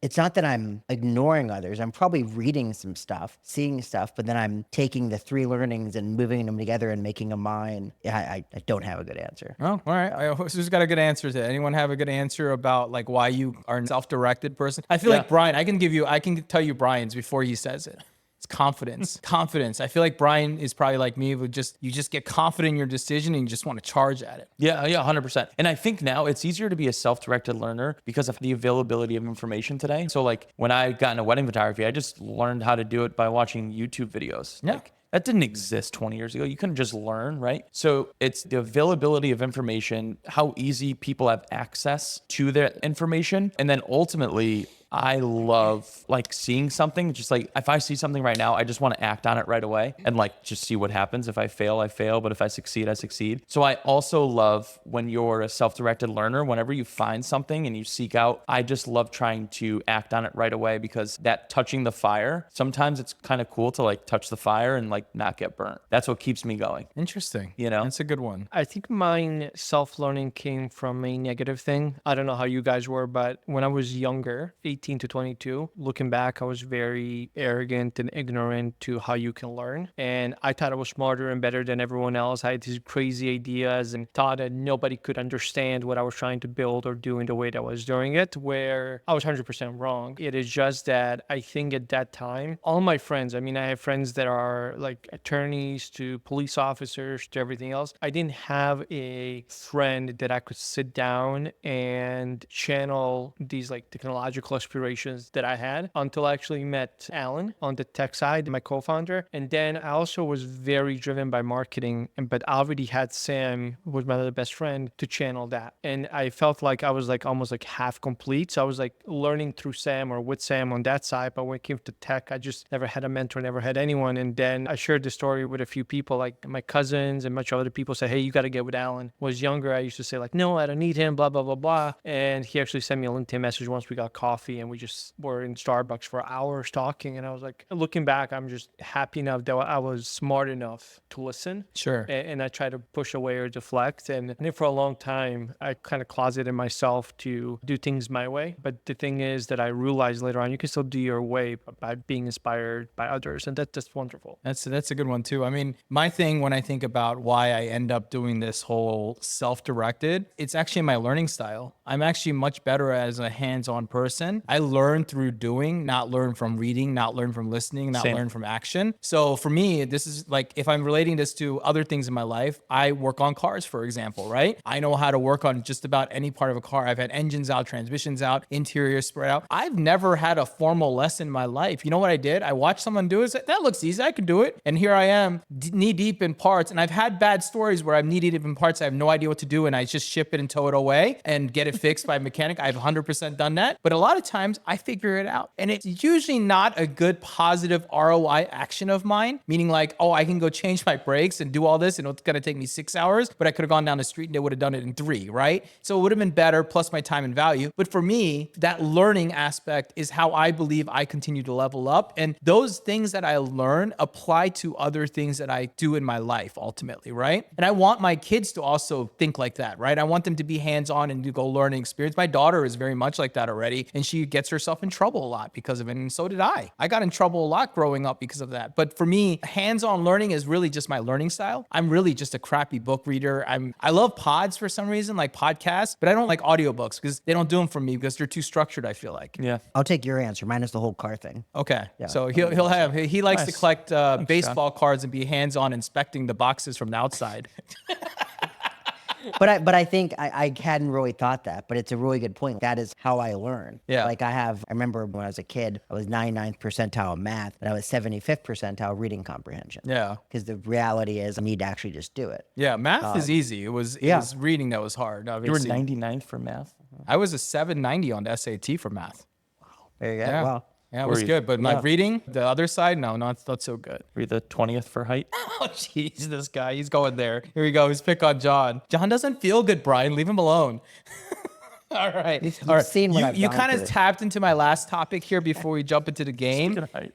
It's not that I'm ignoring others. I'm probably reading some stuff, seeing stuff, but then I'm taking the three learnings and moving them together and making them mine. I don't have a good answer. Oh, all right. Who's got a good answer to that? Anyone have a good answer about like why you are a self-directed person? I feel like Brian, I can tell you Brian's before he says it. It's confidence. Confidence. I feel like Brian is probably like me, you just get confident in your decision and you just want to charge at it. Yeah, 100%. And I think now it's easier to be a self-directed learner because of the availability of information today. So like when I got into wedding photography, I just learned how to do it by watching YouTube videos. Yeah. Like, that didn't exist 20 years ago. You couldn't just learn, right? So it's the availability of information, how easy people have access to their information. And then ultimately, I love like seeing something, just like if I see something right now, I just want to act on it right away and like just see what happens. If I fail, I fail. But if I succeed, I succeed. So I also love when you're a self-directed learner, whenever you find something and you seek out, I just love trying to act on it right away because that touching the fire, sometimes it's kind of cool to like touch the fire and like not get burnt. That's what keeps me going. Interesting. You know, that's a good one. I think mine self-learning came from a negative thing. I don't know how you guys were, but when I was younger, 18 to 22. Looking back, I was very arrogant and ignorant to how you can learn. And I thought I was smarter and better than everyone else. I had these crazy ideas and thought that nobody could understand what I was trying to build or do in the way that I was doing it, where I was 100% wrong. It is just that I think at that time, all my friends, I mean, I have friends that are like attorneys to police officers to everything else. I didn't have a friend that I could sit down and channel these like technological aspirations that I had until I actually met Alan on the tech side, my co-founder. And then I also was very driven by marketing, but I already had Sam, who was my other best friend, to channel that. And I felt like I was like almost like half complete. So I was like learning through Sam or with Sam on that side. But when it came to tech, I just never had a mentor, never had anyone. And then I shared the story with a few people, like my cousins and much other people said, hey, you got to get with Alan. Was younger, I used to say like, no, I don't need him, blah, blah, blah, blah. And he actually sent me a LinkedIn message once we got coffee and we just were in Starbucks for hours talking. And I was like, looking back, I'm just happy enough that I was smart enough to listen. Sure. And I try to push away or deflect. And then for a long time, I kind of closeted myself to do things my way. But the thing is that I realized later on, you can still do your way by being inspired by others. And that's wonderful. That's a good one too. I mean, my thing when I think about why I end up doing this whole self-directed, it's actually my learning style. I'm actually much better as a hands-on person. I learn through doing, not learn from reading, not learn from listening, not learn from action. So for me, this is like, if I'm relating this to other things in my life, I work on cars, for example, right? I know how to work on just about any part of a car. I've had engines out, transmissions out, interior spread out. I've never had a formal lesson in my life. You know what I did? I watched someone do it. Said, that looks easy. I can do it. And here I am knee deep in parts. And I've had bad stories where I'm knee deep in parts. I have no idea what to do. And I just ship it and tow it away and get it fixed by a mechanic. I've 100% done that. But a lot of times I figure it out. And it's usually not a good positive ROI action of mine, meaning like, oh, I can go change my brakes and do all this and it's going to take me 6 hours, but I could have gone down the street and they would have done it in 3, right? So it would have been better plus my time and value. But for me, that learning aspect is how I believe I continue to level up. And those things that I learn apply to other things that I do in my life ultimately, right? And I want my kids to also think like that, right? I want them to be hands-on and to go learning experience. My daughter is very much like that already, and she gets herself in trouble a lot because of it, and so did I. I got in trouble a lot growing up because of that. But for me, hands-on learning is really just my learning style. I'm really just a crappy book reader. I love pods for some reason, like podcasts, but I don't like audiobooks because they don't do them for me because they're too structured, I feel like. Yeah. I'll take your answer. Mine is the whole car thing. Okay. Yeah. So he likes to collect baseball cards and be hands-on inspecting the boxes from the outside. But I think I hadn't really thought that, but it's a really good point. That is how I learn. Yeah. Like I remember when I was a kid, I was 99th percentile in math, and I was 75th percentile reading comprehension. Yeah. Because the reality is I need to actually just do it. Yeah. Math is easy. It was reading that was hard. You were Obviously. 99th for math? I was a 790 on the SAT for math. There you go. Yeah. Well, Yeah, it was good. But my reading, the other side, no, not so good. Were you the 20th for height? Oh, jeez, this guy, he's going there. Here we go. He's pick on John. John doesn't feel good, Brian. Leave him alone. All right. You've seen what I've you gone kind of through. tapped into my last topic here before we jump into the game. Speaking of height.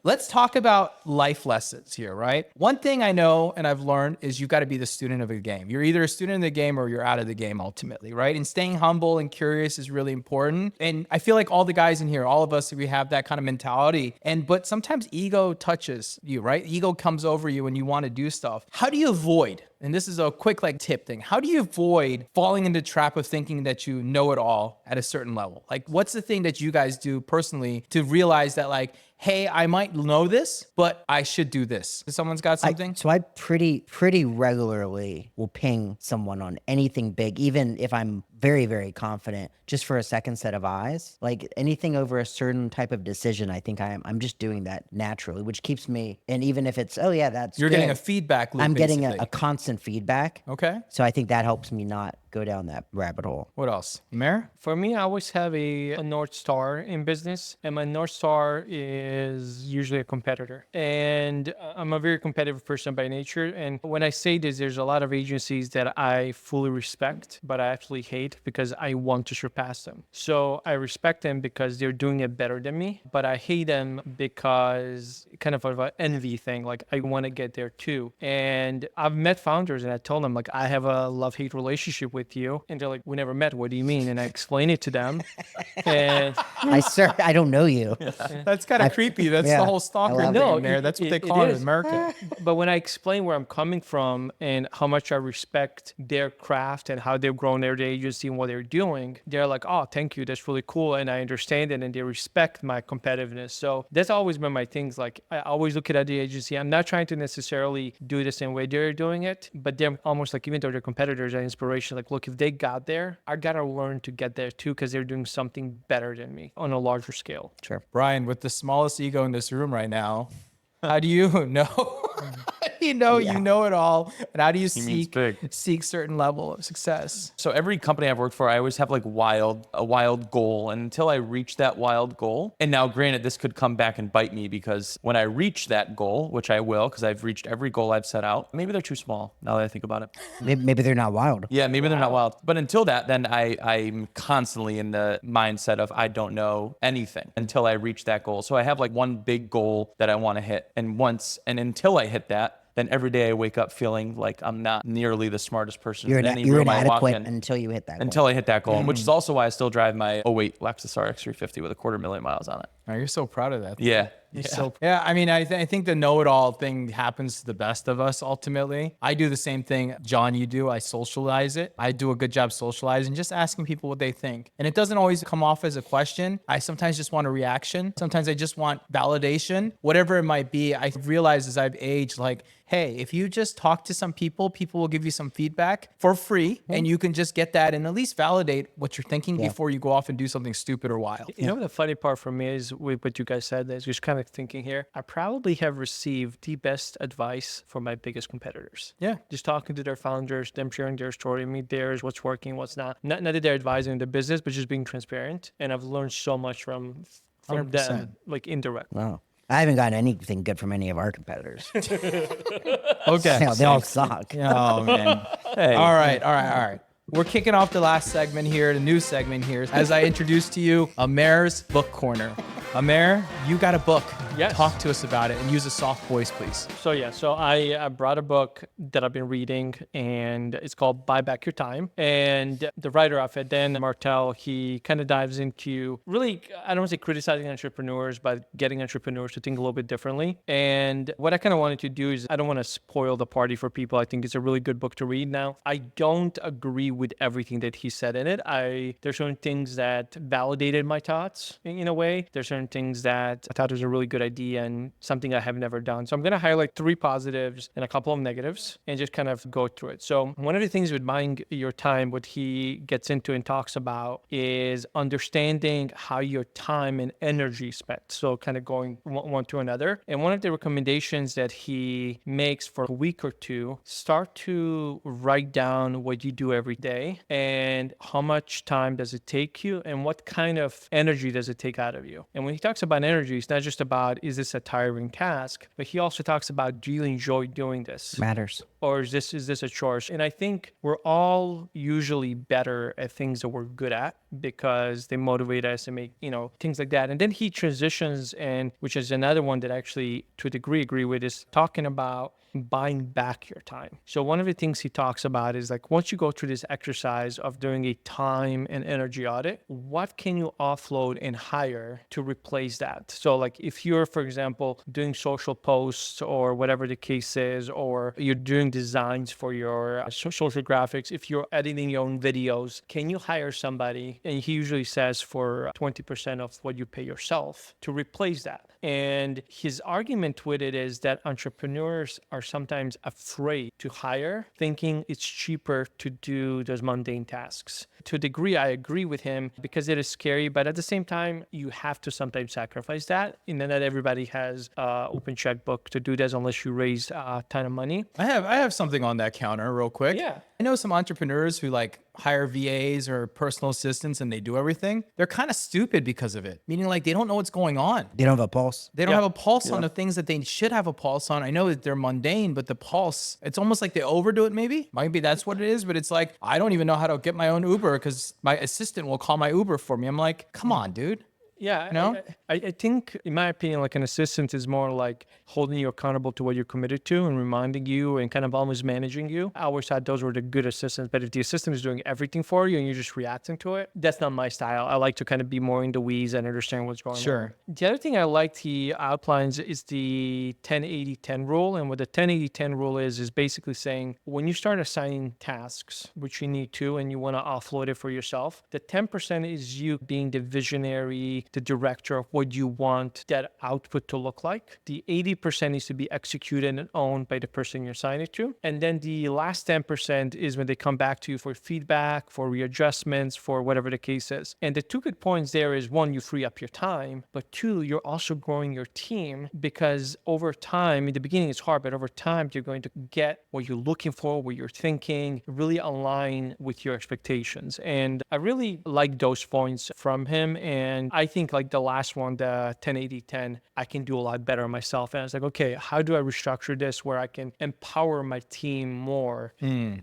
Let's talk about life lessons here, right? One thing I know and I've learned is you got to be the student of the game. You're either a student of the game or you're out of the game ultimately, right? And staying humble and curious is really important. And I feel like all the guys in here, all of us, we have that kind of mentality. But sometimes ego touches you, right? Ego comes over you and you want to do stuff. How do you avoid? And this is a quick tip thing. How do you avoid falling into the trap of thinking that you know it all at a certain level? Like, what's the thing that you guys do personally to realize that hey, I might know this, but I should do this? Someone's got something? So I pretty regularly will ping someone on anything big, even if I'm very, very confident, just for a second set of eyes. Like anything over a certain type of decision, I think I'm just doing that naturally, which keeps me, and even if it's, oh yeah, that's You're good, getting a feedback loop. I'm getting basically. a constant feedback. Okay. So I think that helps me not go down that rabbit hole. What else? Amer? For me, I always have a North Star in business, and my North Star is usually a competitor. And I'm a very competitive person by nature. And when I say this, there's a lot of agencies that I fully respect, but I actually hate because I want to surpass them. So I respect them because they're doing it better than me, but I hate them because kind of an envy thing. Like I want to get there too. And I've met founders and I told them I have a love-hate relationship with with you. And they're like, we never met. What do you mean? And I explain it to them. And I don't know you. That's kind of creepy. That's yeah, the whole I stalker love thing it. there. No, That's what it- they it call it in is. America. but when I explain where I'm coming from and how much I respect their craft and how they've grown their agency and what they're doing, they're like, oh, thank you. That's really cool. And I understand it and they respect my competitiveness. So that's always been my things. Like I always look at the agency. I'm not trying to necessarily do the same way they're doing it, but they're almost like, even though they're competitors, an inspiration. Like, look, if they got there, I got to learn to get there too, because they're doing something better than me on a larger scale. Sure. Brian, with the smallest ego in this room right now, how do you know? You know it all, and how do you means big. seek certain level of success? So every company I've worked for, I always have like a wild goal. And until I reach that wild goal, and now granted, this could come back and bite me, because when I reach that goal, which I will, because I've reached every goal I've set out, maybe they're too small now that I think about it. Maybe they're not wild. Yeah, maybe they're not wild. But until that, then I'm constantly in the mindset of I don't know anything until I reach that goal. So I have like one big goal that I want to hit. And until I hit that, then every day I wake up feeling like I'm not nearly the smartest person You're in any you're room I walk inadequate in. until you hit that. Goal. Until I hit that goal, which is also why I still drive my '08 Lexus RX 350 with 250,000 miles on it. Oh, you're so proud of that. Yeah. Yeah, I mean, I think the know-it-all thing happens to the best of us ultimately. I do the same thing, John, you do. I socialize it. I do a good job socializing, just asking people what they think. And it doesn't always come off as a question. I sometimes just want a reaction. Sometimes I just want validation. Whatever it might be, I realize as I've aged, like, hey, if you just talk to some people, people will give you some feedback for free, and you can just get that and at least validate what you're thinking before you go off and do something stupid or wild. You know, the funny part for me is with what you guys said, is just kind of thinking here, I probably have received the best advice from my biggest competitors. Yeah. Just talking to their founders, them sharing their story, me theirs, what's working, what's not. Not that they're advising the business, but just being transparent. And I've learned so much from 100%. them, like indirect. Wow. I haven't gotten anything good from any of our competitors. Okay. They all suck. Oh, man. All right. We're kicking off the last segment here, the new segment here. As I introduced to you, Amer's Book Corner. Amer, you got a book. Yes. Talk to us about it and use a soft voice, please. So I brought a book that I've been reading, and it's called Buy Back Your Time. And the writer of it, Dan Martell, he kind of dives into really, I don't want to say criticizing entrepreneurs, but getting entrepreneurs to think a little bit differently. And what I kind of wanted to do is, I don't want to spoil the party for people. I think it's a really good book to read now. I don't agree with everything that he said in it. There's certain things that validated my thoughts in a way. There's certain things that I thought was a really good idea and something I have never done. So I'm going to highlight 3 positives and a couple of negatives and just kind of go through it. So one of the things with buying your time, what he gets into and talks about is understanding how your time and energy is spent. So kind of going one to another. And one of the recommendations that he makes for a week or two, start to write down what you do every day and how much time does it take you and what kind of energy does it take out of you. And when he talks about energy, it's not just about, is this a tiring task, but he also talks about, do you enjoy doing this? Matters. Or is this a chore? And I think we're all usually better at things that we're good at because they motivate us and make, things like that. And then he transitions, and which is another one that I actually to a degree agree with, is talking about buying back your time. So one of the things he talks about is like, once you go through this exercise of doing a time and energy audit, what can you offload and hire to replace that? So like if you're, for example, doing social posts or whatever the case is, or you're doing designs for your social graphics, if you're editing your own videos, can you hire somebody? And he usually says for 20% of what you pay yourself to replace that. And his argument with it is that entrepreneurs are sometimes afraid to hire, thinking it's cheaper to do those mundane tasks. To a degree, I agree with him because it is scary, but at the same time, you have to sometimes sacrifice that. And then not everybody has an open checkbook to do this unless you raise a ton of money. I have something on that counter real quick. Yeah. I know some entrepreneurs who like hire VAs or personal assistants and they do everything. They're kind of stupid because of it. Meaning like they don't know what's going on. They don't have a pulse. They don't have a pulse on the things that they should have a pulse on. I know that they're mundane, but the pulse, it's almost like they overdo it maybe. Maybe that's what it is, but it's like, I don't even know how to get my own Uber because my assistant will call my Uber for me. I'm like, come on, dude. Yeah, No? I think, in my opinion, like an assistant is more like holding you accountable to what you're committed to and reminding you and kind of almost managing you. I always thought those were the good assistants, but if the assistant is doing everything for you and you're just reacting to it, that's not my style. I like to kind of be more in the weeds and understand what's going on. Sure. The other thing I liked he outlines is the 10-80-10 rule. And what the 10-80-10 rule is basically saying when you start assigning tasks, which you need to, and you want to offload it for yourself, the 10% is you being the visionary, the director of what you want that output to look like. The 80% needs to be executed and owned by the person you're assigned it to. And then the last 10% is when they come back to you for feedback, for readjustments, for whatever the case is. And the two good points there is one, you free up your time, but two, you're also growing your team because over time, in the beginning it's hard, but over time you're going to get what you're looking for, what you're thinking, really align with your expectations. And I really like those points from him. And I think like the last one, the 10-80-10, I can do a lot better myself. And I was like, okay, how do I restructure this where I can empower my team more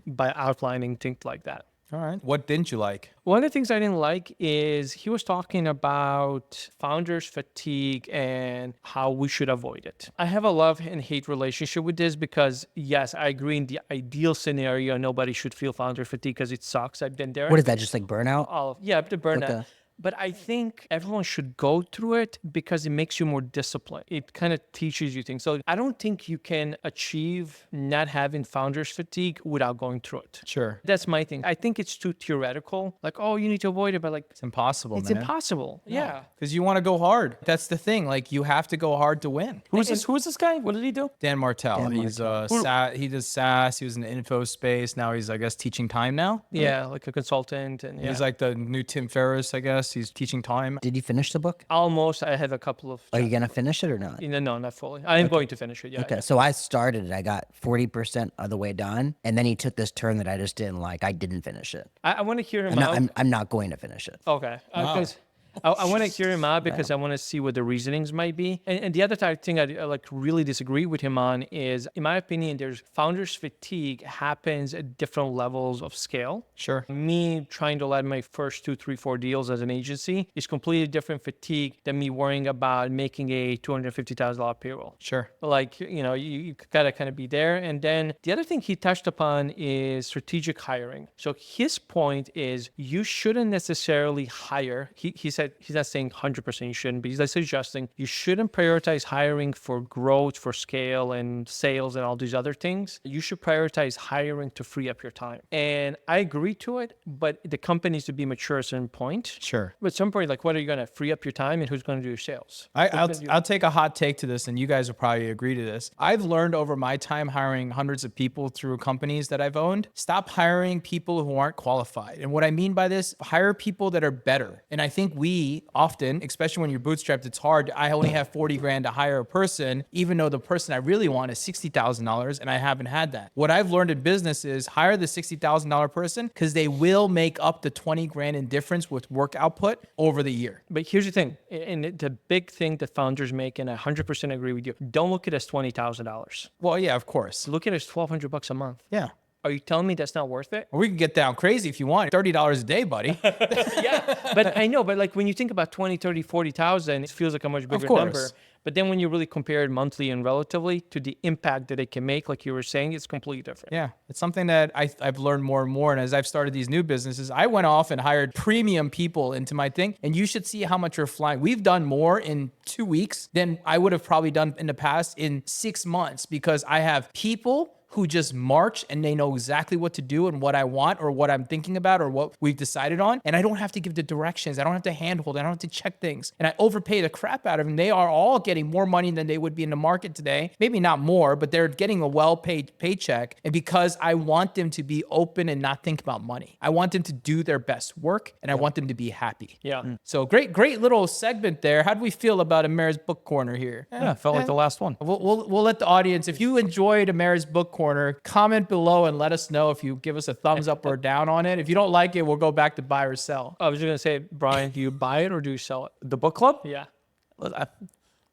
by outlining things like that? All right. What didn't you like? One of the things I didn't like is he was talking about founders fatigue and how we should avoid it. I have a love and hate relationship with this because, yes, I agree in the ideal scenario, nobody should feel founder fatigue because it sucks. I've been there. What is that? Just like burnout? Yeah, the burnout. the- But I think everyone should go through it because it makes you more disciplined. It kind of teaches you things. So I don't think you can achieve not having founders fatigue without going through it. Sure. That's my thing. I think it's too theoretical. Like, oh, you need to avoid it, but like, It's impossible, it's man. impossible. Yeah. Because you want to go hard. That's the thing. Like, you have to go hard to win. Who is this guy? What did he do? Dan Martell. He's he does SaaS. He was in the info space. Now he's, I guess, teaching time now. Yeah, like a consultant. And yeah. He's like the new Tim Ferriss, I guess. He's teaching time. Did you finish the book? Almost. I have a couple of. Are you going to finish it or not? No, not fully. I am going to finish it. Yeah. Okay, so I started it. I got 40% of the way done, and then he took this turn that I just didn't like. I didn't finish it. I want to hear him out. I'm not going to finish it. Okay. 'Cause I want to hear him out because I want to see what the reasonings might be. And the other thing I like really disagree with him on is, in my opinion, there's founders fatigue happens at different levels of scale. Sure. Me trying to land my first 2, 3, 4 deals as an agency is completely different fatigue than me worrying about making a $250,000 payroll. Sure. Like, you gotta kind of be there. And then the other thing he touched upon is strategic hiring. So his point is you shouldn't necessarily hire. He said he's not saying 100% you shouldn't, but he's like suggesting you shouldn't prioritize hiring for growth, for scale and sales and all these other things. You should prioritize hiring to free up your time. And I agree to it, but the company needs to be mature at a certain point. Sure. But at some point, like, what are you going to free up your time and who's going to do your sales? I'll take a hot take to this, and you guys will probably agree to this. I've learned over my time hiring hundreds of people through companies that I've owned, stop hiring people who aren't qualified. And what I mean by this, hire people that are better. And I think we often, especially when you're bootstrapped, it's hard. I only have 40 grand to hire a person, even though the person I really want is $60,000 and I haven't had that. What I've learned in business is hire the $60,000 person because they will make up the 20 grand in difference with work output over the year. But here's the thing, and the big thing that founders make, and I 100% agree with you, don't look at it as $20,000. Well, yeah, of course. Look at it as $1,200 a month. Yeah. Are you telling me that's not worth it? Or we can get down crazy if you want. $30 a day, buddy. Yeah, but I know, but like when you think about 20, 30, 40,000, it feels like a much bigger number. But then when you really compare it monthly and relatively to the impact that it can make, like you were saying, it's completely different. Yeah, it's something that I've learned more and more. And as I've started these new businesses, I went off and hired premium people into my thing. And you should see how much you're flying. We've done more in 2 weeks than I would have probably done in the past in 6 months because I have people who just march and they know exactly what to do and what I want or what I'm thinking about or what we've decided on. And I don't have to give the directions. I don't have to handhold. I don't have to check things. And I overpay the crap out of them. They are all getting more money than they would be in the market today. Maybe not more, but they're getting a well-paid paycheck. And because I want them to be open and not think about money. I want them to do their best work and I want them to be happy. Yeah. So great little segment there. How do we feel about Amer's Book Corner here? Yeah, felt like the last one. We'll let the audience, if you enjoyed Amer's Book Corner, comment below and let us know if you give us a thumbs up or down on it. If you don't like it, we'll go back to buy or sell. I was just going to say, Brian, do you buy it or do you sell it? The book club? Yeah.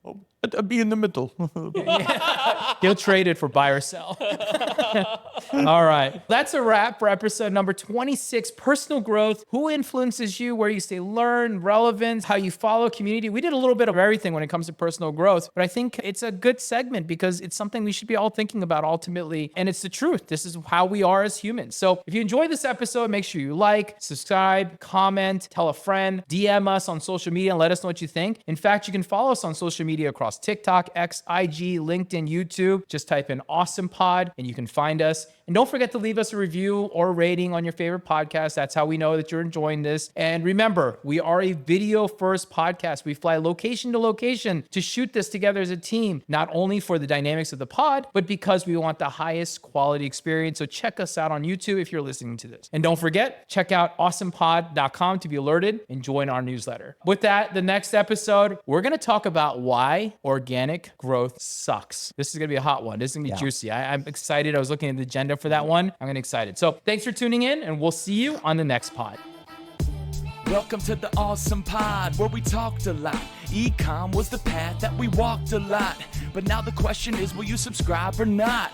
I'd be in the middle. He'll trade it for buy or sell. All right. That's a wrap for episode number 26, personal growth. Who influences you, where you stay learn, relevance, how you follow community. We did a little bit of everything when it comes to personal growth, but I think it's a good segment because it's something we should be all thinking about ultimately. And it's the truth. This is how we are as humans. So if you enjoyed this episode, make sure you like, subscribe, comment, tell a friend, DM us on social media and let us know what you think. In fact, you can follow us on social media across TikTok, X, IG, LinkedIn, YouTube. Just type in Awesome Pod and you can find us. And don't forget to leave us a review or rating on your favorite podcast. That's how we know that you're enjoying this. And remember, we are a video first podcast. We fly location to location to shoot this together as a team, not only for the dynamics of the pod, but because we want the highest quality experience. So check us out on YouTube if you're listening to this. And don't forget, check out awesomepod.com to be alerted and join our newsletter. With that, the next episode, we're going to talk about why organic growth sucks. This is going to be a hot one. This is going to be juicy. I'm excited. I was looking at the agenda for that one. I'm getting excited. So thanks for tuning in and we'll see you on the next pod. Welcome to the Awesome Pod, where we talked a lot. Ecom was the path that we walked a lot. But now the question is, will you subscribe or not?